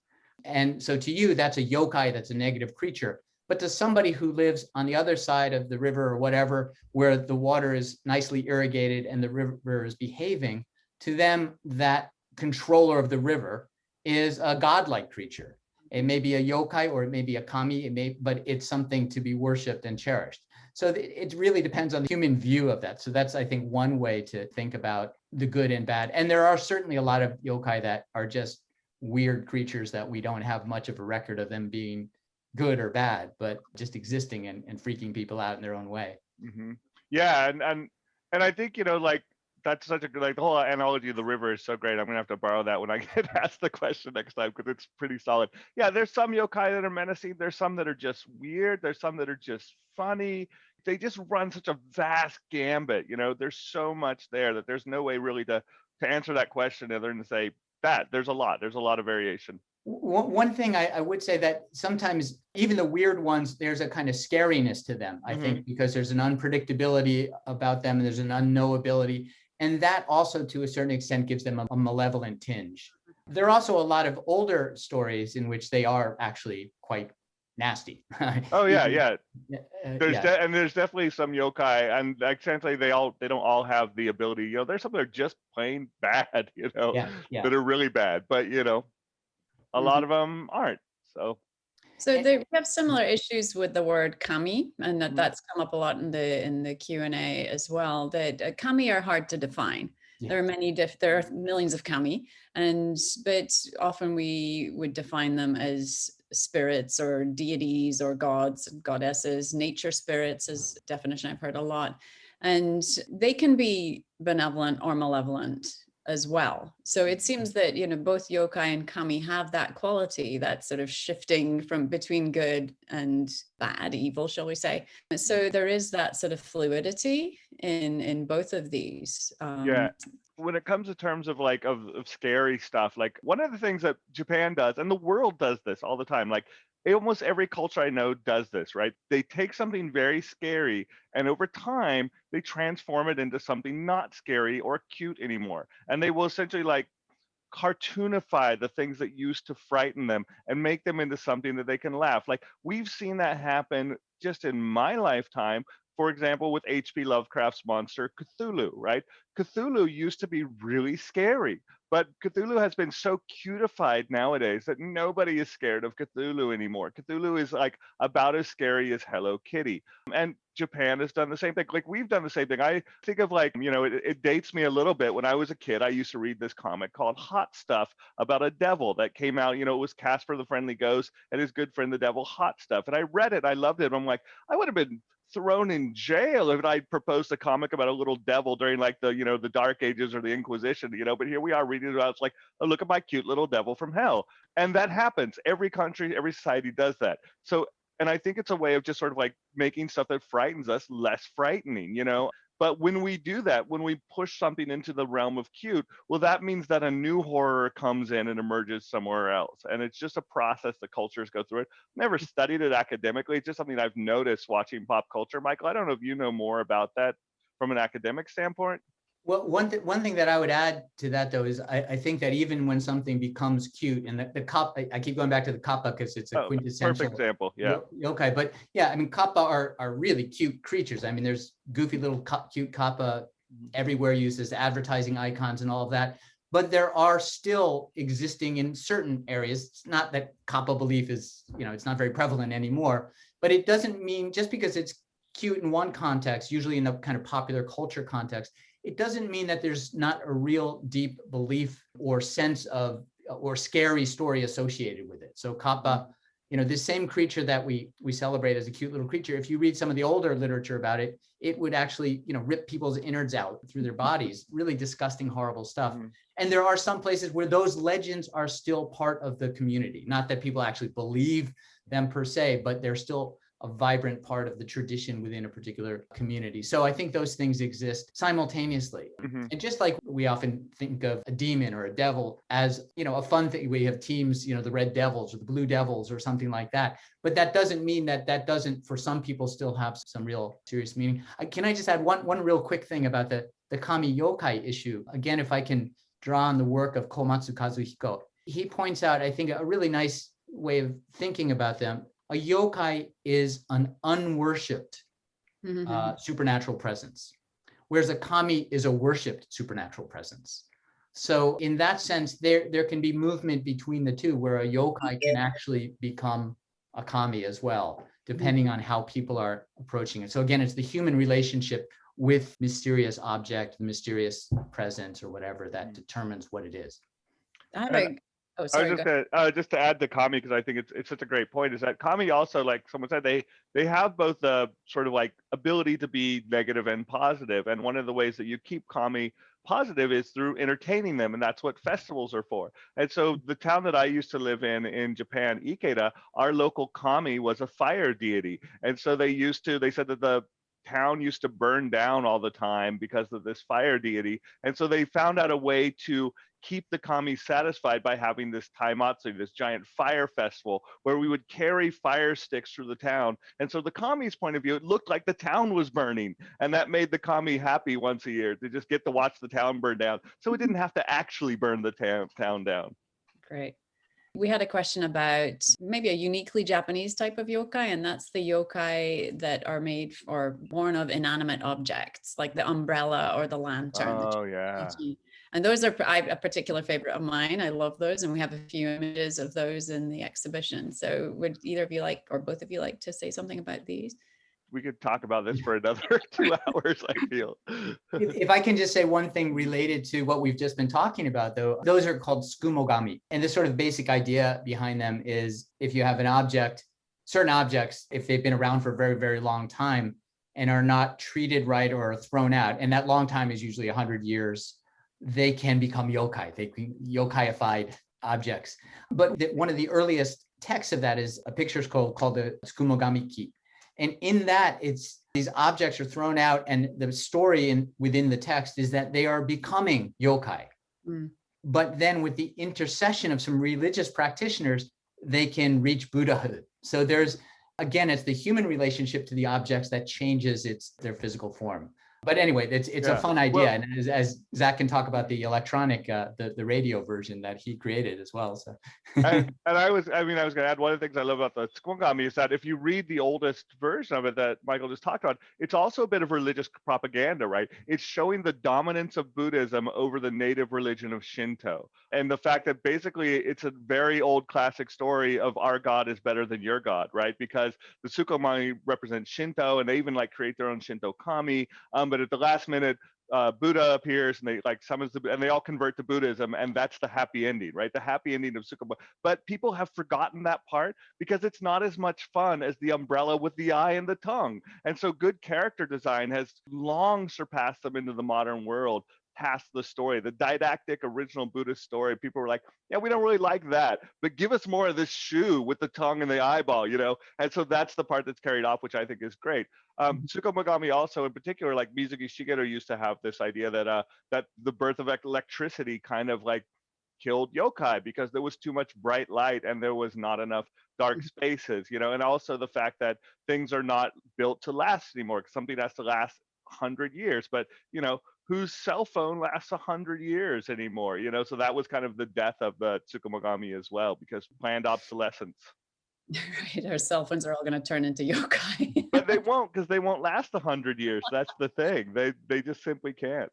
C: And so to you, that's a yokai, that's a negative creature. But to somebody who lives on the other side of the river or whatever, where the water is nicely irrigated and the river is behaving, to them, that controller of the river is a godlike creature. It may be a yokai or it may be a kami, but it's something to be worshipped and cherished. So it really depends on the human view of that. So that's, I think, one way to think about the good and bad. And there are certainly a lot of yokai that are just weird creatures that we don't have much of a record of them being good or bad, but just existing and freaking people out in their own way.
D: Mm-hmm. Yeah, and I think, like, that's such a good, like, the whole analogy of the river is so great. I'm gonna have to borrow that when I get asked the question next time, because it's pretty solid. Yeah, there's some yokai that are menacing. There's some that are just weird. There's some that are just funny. They just run such a vast gambit. There's so much there that there's no way really to answer that question other than to say that there's a lot of variation.
C: One thing I would say, that sometimes even the weird ones, there's a kind of scariness to them, I think, because there's an unpredictability about them and there's an unknowability. And that also, to a certain extent, gives them a malevolent tinge. There are also a lot of older stories in which they are actually quite nasty.
D: Oh yeah. There's definitely some yokai, and essentially they don't all have the ability. There's some that are just plain bad, that are really bad, but a lot of them aren't. So
A: we have similar issues with the word kami, and that's come up a lot in the Q&A as well, that kami are hard to define. Yeah. There are millions of kami, but often we would define them as spirits or deities or gods, goddesses. Nature spirits is a definition I've heard a lot. And they can be benevolent or malevolent as well. So it seems that, both yokai and kami have that quality, that sort of shifting from between good and bad, evil, shall we say. So there is that sort of fluidity in both of these.
D: When it comes to terms of of scary stuff, like one of the things that Japan does, and the world does this all the time, like almost every culture I know does this, right? They take something very scary and over time they transform it into something not scary or cute anymore. And they will essentially cartoonify the things that used to frighten them and make them into something that they can laugh. Like, we've seen that happen just in my lifetime. For example, with H.P. Lovecraft's monster Cthulhu, right? Cthulhu used to be really scary, but Cthulhu has been so cutified nowadays that nobody is scared of Cthulhu anymore. Cthulhu is about as scary as Hello Kitty. And Japan has done the same thing. Like, we've done the same thing. I think of it dates me a little bit. When I was a kid, I used to read this comic called Hot Stuff about a devil that came out. It was Casper the Friendly Ghost and his good friend, the devil, Hot Stuff. And I read it. I loved it. I'm like, I would have been thrown in jail if I'd proposed a comic about a little devil during the Dark Ages or the Inquisition, but here we are reading about, it's like, oh, look at my cute little devil from hell. And that happens. Every country, every society does that. So, and I think it's a way of just sort of making stuff that frightens us less frightening, But when we do that, when we push something into the realm of cute, well, that means that a new horror comes in and emerges somewhere else. And it's just a process that cultures go through it. Never studied it academically. It's just something I've noticed watching pop culture. Michael, I don't know if you know more about that from an academic standpoint.
C: Well, one thing that I would add to that, though, is I think that even when something becomes cute, and the kappa, I keep going back to the kappa because it's a quintessential
D: perfect example, yeah.
C: Yokai, but yeah, I mean, kappa are really cute creatures. I mean, there's goofy little cute kappa everywhere, used as advertising icons and all of that. But there are still existing in certain areas. It's not that kappa belief is, it's not very prevalent anymore, but it doesn't mean just because it's cute in one context, usually in the kind of popular culture context, it doesn't mean that there's not a real deep belief or sense of or scary story associated with it. So kappa, this same creature that we celebrate as a cute little creature, if you read some of the older literature about it, it would actually, rip people's innards out through their bodies, really disgusting, horrible stuff. And there are some places where those legends are still part of the community. Not that people actually believe them per se, but they're still a vibrant part of the tradition within a particular community. So I think those things exist simultaneously. And just like we often think of a demon or a devil as, a fun thing, we have teams, the Red Devils or the Blue Devils or something like that. But that doesn't mean that doesn't, for some people, still have some real serious meaning. Can I just add one real quick thing about the kami yokai issue? Again, if I can draw on the work of Komatsu Kazuhiko, he points out, I think, a really nice way of thinking about them. A yokai is an unworshipped supernatural presence, whereas a kami is a worshipped supernatural presence. So in that sense, there can be movement between the two, where a yokai can actually become a kami as well, depending on how people are approaching it. So again, it's the human relationship with mysterious object, mysterious presence, or whatever that determines what it is.
A: Oh, sorry.
D: Just to add to kami, because I think it's such a great point, is that kami also, like someone said, they have both the sort of like ability to be negative and positive. And one of the ways that you keep kami positive is through entertaining them, and that's what festivals are for. And so the town that I used to live in Japan, Ikeda, our local kami was a fire deity. And so they said that the town used to burn down all the time because of this fire deity. And so they found out a way to keep the kami satisfied by having this taimatsu, this giant fire festival, where we would carry fire sticks through the town. And so the kami's point of view, it looked like the town was burning. And that made the kami happy once a year to just get to watch the town burn down. So it didn't have to actually burn the town down.
A: Great. We had a question about maybe a uniquely Japanese type of yokai, and that's the yokai that are made or born of inanimate objects, like the umbrella or the lantern.
D: Oh, yeah.
A: And those are a particular favorite of mine. I love those, and we have a few images of those in the exhibition. So would either of you like, or both of you like to say something about these?
D: We could talk about this for another 2 hours, I feel.
C: If I can just say one thing related to what we've just been talking about, though, those are called Tsukumogami. And the sort of basic idea behind them is if you have an object, certain objects, if they've been around for a very, very long time and are not treated right or thrown out, and that long time is usually 100 years, they can become yokai. They can yokai-ified objects. But one of the earliest texts of that is a picture called the Tsukumogami Ki. And in that, it's these objects are thrown out, and the story within the text is that they are becoming yokai. But then with the intercession of some religious practitioners, they can reach Buddhahood. So there's, again, it's the human relationship to the objects that changes their physical form. But anyway, it's a fun idea. Well, and as Zach can talk about the electronic, the radio version that he created as well. So,
D: and I was going to add, one of the things I love about the Tsukumogami is that if you read the oldest version of it that Michael just talked about, it's also a bit of religious propaganda, right? It's showing the dominance of Buddhism over the native religion of Shinto. And the fact that basically it's a very old classic story of our God is better than your God, right? Because the Tsukumogami represents Shinto, and they even like create their own Shinto kami. But at the last minute, Buddha appears, and they like summons and they all convert to Buddhism, and that's the happy ending, right? The happy ending of Tsukumogami. But people have forgotten that part because it's not as much fun as the umbrella with the eye and the tongue. And so good character design has long surpassed them into the modern world, past the story, the didactic original Buddhist story. People were like, yeah, we don't really like that, but give us more of this shoe with the tongue and the eyeball, And so that's the part that's carried off, which I think is great. Tsukumogami also, in particular, like Mizuki Shigeru used to have this idea that that the birth of electricity kind of like killed yokai because there was too much bright light and there was not enough dark spaces, and also the fact that things are not built to last anymore, because something has to last 100 years, but whose cell phone lasts 100 years anymore, so that was kind of the death of the Tsukumogami as well, because planned obsolescence.
A: Right, our cell phones are all going to turn into yokai.
D: But they won't, because they won't last 100 years. That's the thing. They just simply can't.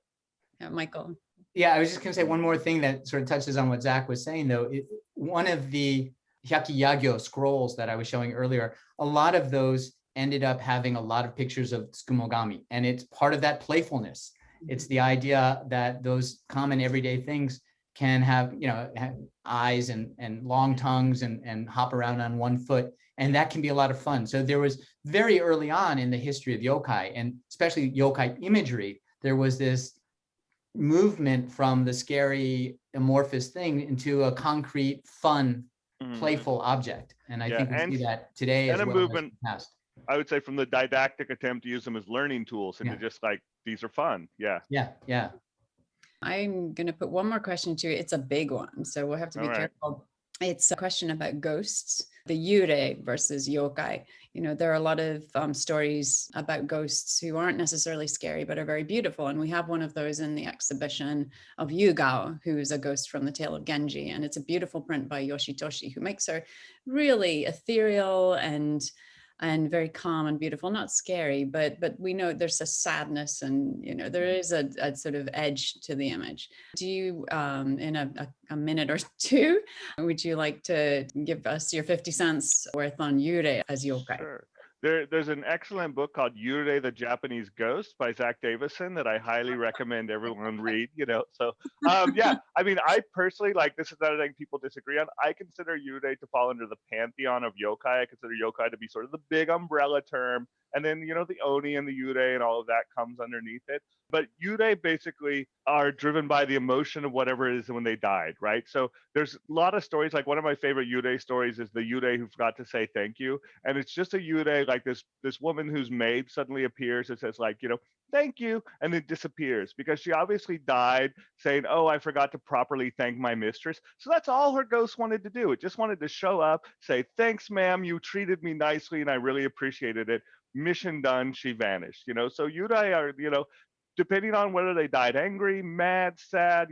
A: Yeah, Michael.
C: Yeah, I was just going to say one more thing that sort of touches on what Zach was saying, though. One of the Hyakiyagyo scrolls that I was showing earlier, a lot of those ended up having a lot of pictures of Tsukumogami, and it's part of that playfulness. It's the idea that those common everyday things can have, have eyes and long tongues and hop around on one foot. And that can be a lot of fun. So there was very early on in the history of yokai, and especially yokai imagery, there was this movement from the scary amorphous thing into a concrete, fun, playful object. And I think we see that today as well as in the past.
D: I would say from the didactic attempt to use them as learning tools and to just like, these are fun. Yeah.
A: I'm going to put one more question to it. It's a big one, so we'll have to be careful. It's a question about ghosts, the yurei versus yokai. There are a lot of stories about ghosts who aren't necessarily scary, but are very beautiful. And we have one of those in the exhibition of Yugao, who's a ghost from the Tale of Genji. And it's a beautiful print by Yoshitoshi, who makes her really ethereal and very calm and beautiful, not scary, but we know there's a sadness and, there is a sort of edge to the image. Do you, in a minute or two, would you like to give us your 50 cents worth on yurei as yokai?
D: Sure. There's an excellent book called Yurei, the Japanese Ghost by Zack Davisson that I highly recommend everyone read, So, I mean, I personally, this is another thing people disagree on. I consider Yurei to fall under the pantheon of yokai. I consider yokai to be sort of the big umbrella term. And then, the oni and the yurei and all of that comes underneath it. But yurei basically are driven by the emotion of whatever it is when they died, right? So there's a lot of stories. Like one of my favorite yurei stories is the yurei who forgot to say thank you. And it's just a yurei, like this woman whose maid suddenly appears and says thank you, and then disappears because she obviously died saying, oh, I forgot to properly thank my mistress. So that's all her ghost wanted to do. It just wanted to show up, say, thanks, ma'am, you treated me nicely and I really appreciated it. Mission done, she vanished. So yurei are, depending on whether they died angry, mad, sad,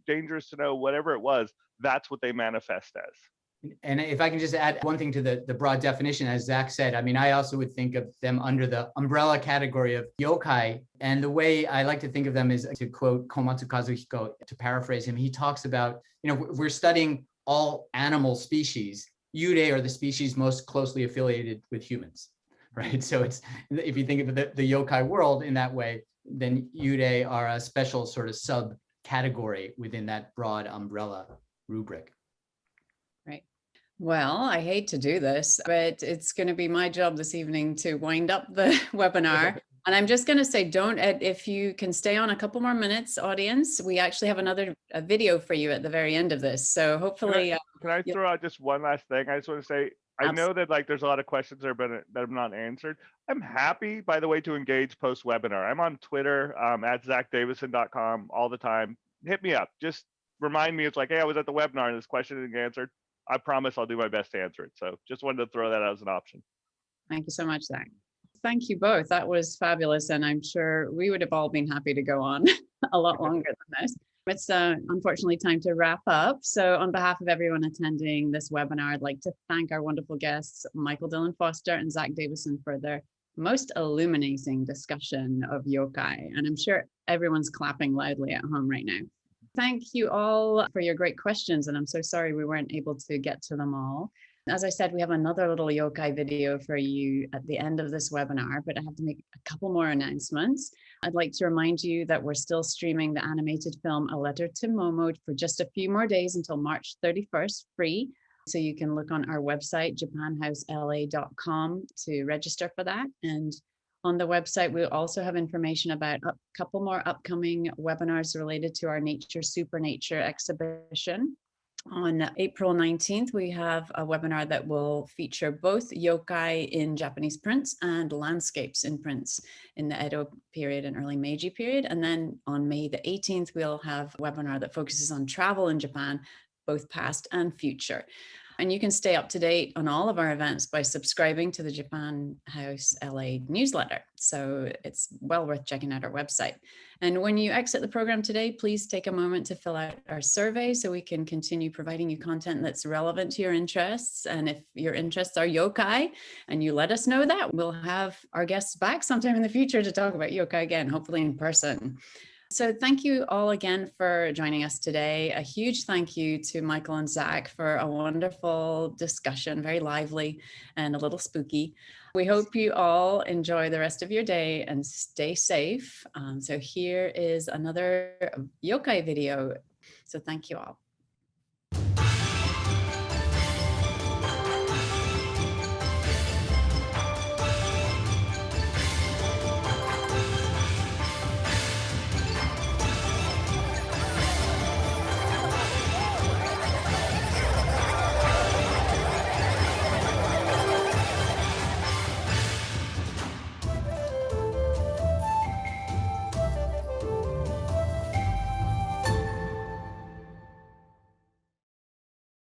D: dangerous to know, whatever it was, that's what they manifest as.
C: And if I can just add one thing to the broad definition, as Zach said, I mean, I also would think of them under the umbrella category of yokai. And the way I like to think of them is, to quote Komatsu Kazuhiko, to paraphrase him, he talks about, we're studying all animal species. Yurei are the species most closely affiliated with humans, right? So it's, if you think of the yokai world in that way, then yurei are a special sort of subcategory within that broad umbrella rubric.
A: Right. Well, I hate to do this, but it's going to be my job this evening to wind up the webinar. And I'm just going to say, if you can stay on a couple more minutes, audience, we actually have another video for you at the very end of this. So hopefully.
D: Can I throw out just one last thing? I just want to say, I know that there's a lot of questions that have not answered. I'm happy, by the way, to engage post-webinar. I'm on Twitter at zackdavisson.com all the time. Hit me up. Just remind me. It's like, hey, I was at the webinar and this question didn't get answered. I promise I'll do my best to answer it. So just wanted to throw that out as an option.
A: Thank you so much, Zach. Thank you both. That was fabulous. And I'm sure we would have all been happy to go on a lot longer than this. It's unfortunately time to wrap up. So on behalf of everyone attending this webinar, I'd like to thank our wonderful guests, Michael Dillon Foster and Zack Davisson, for their most illuminating discussion of yokai. And I'm sure everyone's clapping loudly at home right now. Thank you all for your great questions. And I'm so sorry we weren't able to get to them all. As I said, we have another little yokai video for you at the end of this webinar, but I have to make a couple more announcements. I'd like to remind you that we're still streaming the animated film A Letter to Momo for just a few more days until March 31st, free. So you can look on our website, japanhousela.com, to register for that. And on the website, we'll also have information about a couple more upcoming webinars related to our Nature Supernature exhibition. On April 19th, we have a webinar that will feature both yokai in Japanese prints and landscapes in prints in the Edo period and early Meiji period. And then on May the 18th, we'll have a webinar that focuses on travel in Japan, both past and future. And you can stay up to date on all of our events by subscribing to the Japan House LA newsletter. So it's well worth checking out our website. And when you exit the program today, please take a moment to fill out our survey so we can continue providing you content that's relevant to your interests. And if your interests are yokai and you let us know that, we'll have our guests back sometime in the future to talk about yokai again, hopefully in person. So thank you all again for joining us today. A huge thank you to Michael and Zach for a wonderful discussion, very lively and a little spooky. We hope you all enjoy the rest of your day and stay safe. So here is another yokai video So thank you all.